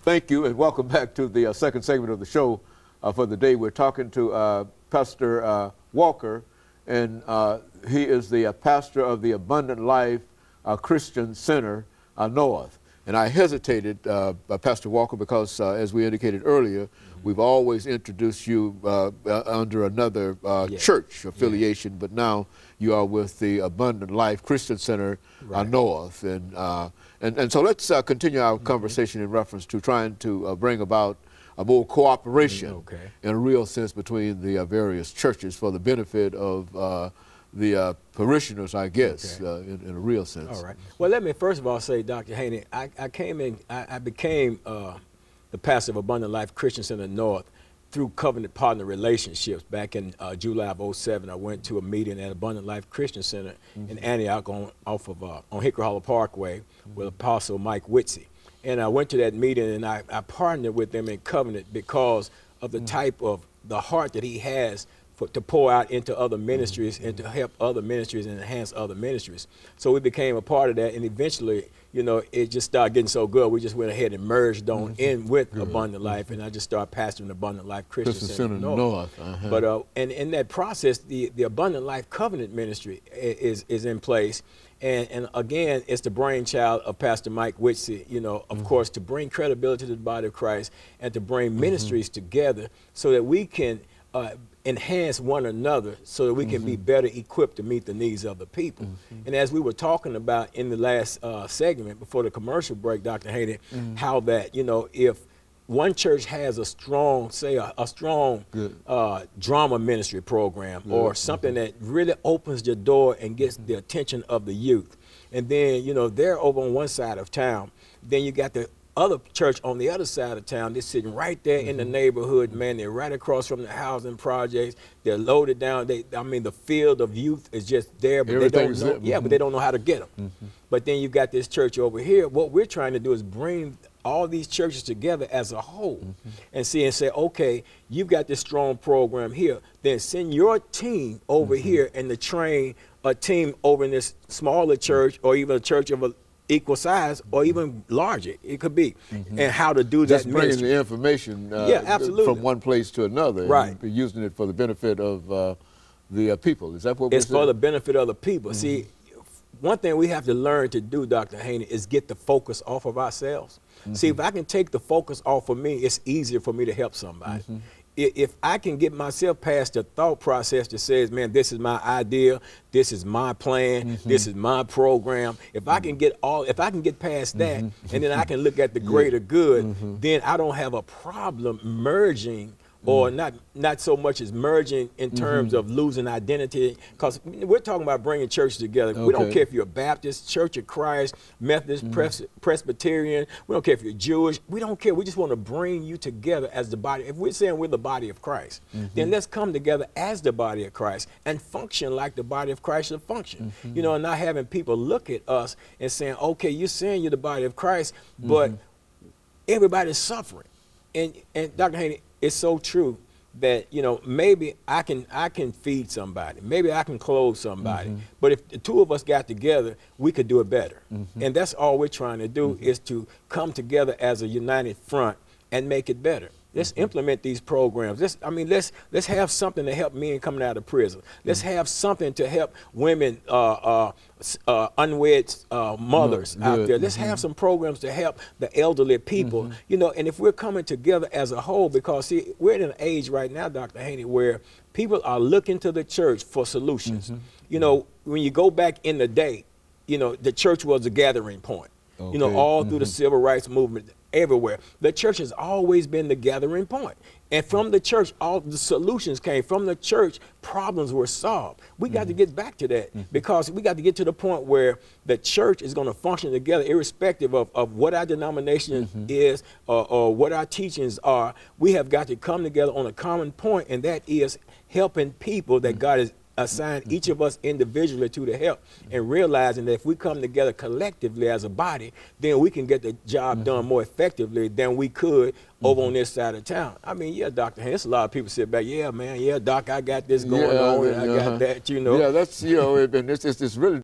Thank you, and welcome back to the second segment of the show for the day. We're talking to Pastor Walker, and he is the pastor of the Abundant Life Christian Center North. And I hesitated, Pastor Walker, because as we indicated earlier, we've always introduced you under another church affiliation, but now you are with the Abundant Life Christian Center North. And so let's continue our conversation in reference to trying to bring about a more cooperation in a real sense between the various churches for the benefit of the parishioners, I guess, in a real sense. All right. Well, let me first of all say, Dr. Haney, I became the pastor of Abundant Life Christian Center North through covenant partner relationships. Back in July of '07, I went to a meeting at Abundant Life Christian Center in Antioch on Hickory Hollow Parkway with Apostle Mike Whitsey. And I went to that meeting, and I partnered with them in covenant because of the type of the heart that he has to pour out into other ministries and to help other ministries and enhance other ministries. So we became a part of that, and eventually, you know, it just started getting so good, we just went ahead and merged on in with Abundant Life, and I just started pastoring Abundant Life Christian Center North. But and in that process, the Abundant Life Covenant Ministry is in place. And again, it's the brainchild of Pastor Mike Whitsey, you know, of course, to bring credibility to the body of Christ and to bring ministries together so that we can enhance one another, so that we can be better equipped to meet the needs of the people. And as we were talking about in the last segment before the commercial break, Dr. Haney, how that, you know, if one church has a strong, say a strong drama ministry program or something that really opens the door and gets the attention of the youth, and then, you know, they're over on one side of town, then you got the other church on the other side of town. They're sitting right there in the neighborhood, man. They're right across from the housing projects. They're loaded down. I mean, the field of youth is just there, but they don't know. But they don't know how to get them. But then you've got this church over here. What we're trying to do is bring all these churches together as a whole and say, okay, you've got this strong program here. Then send your team over here and to train a team over in this smaller church, or even a church of a equal size or even larger, it could be, and how to do that. Just bringing the information from one place to another, and using it for the benefit of the people. Is that what we're saying? It's for the benefit of the people. See, one thing we have to learn to do, Dr. Haney, is get the focus off of ourselves. See, if I can take the focus off of me, it's easier for me to help somebody. If I can get myself past the thought process that says, man, this is my idea, this is my plan, this is my program. If I can get past that, and then I can look at the greater good, then I don't have a problem merging, or not so much as merging in terms of losing identity, because we're talking about bringing churches together. We don't care if you're a Baptist, Church of Christ, Methodist, Presbyterian. We don't care if you're Jewish. We don't care. We just want to bring you together as the body. If we're saying we're the body of Christ, then let's come together as the body of Christ and function like the body of Christ should function. You know, and not having people look at us and saying, okay, you're saying you're the body of Christ, but everybody's suffering. And Dr. Haney, it's so true that, you know, maybe I can feed somebody, maybe I can clothe somebody, but if the two of us got together, we could do it better. And that's all we're trying to do, is to come together as a united front and make it better. Let's implement these programs. Let's have something to help men coming out of prison. Let's have something to help women, unwed mothers out there. Let's have some programs to help the elderly people. You know, and if we're coming together as a whole, because see, we're in an age right now, Dr. Haney, where people are looking to the church for solutions. You know, when you go back in the day, you know, the church was a gathering point. You know, all through the civil rights movement, everywhere. The church has always been the gathering point. And from the church, all the solutions came. From the church, problems were solved. We got to get back to that, because we got to get to the point where the church is going to function together, irrespective of what our denomination is or what our teachings are. We have got to come together on a common point, and that is helping people that God has assign each of us individually to the help, and realizing that if we come together collectively as a body, then we can get the job done more effectively than we could over on this side of town. I mean, yeah, Dr. Hans, a lot of people sit back, yeah, man, yeah, Doc, I got this going on, and I got that, you know. Yeah, that's, you know, it's really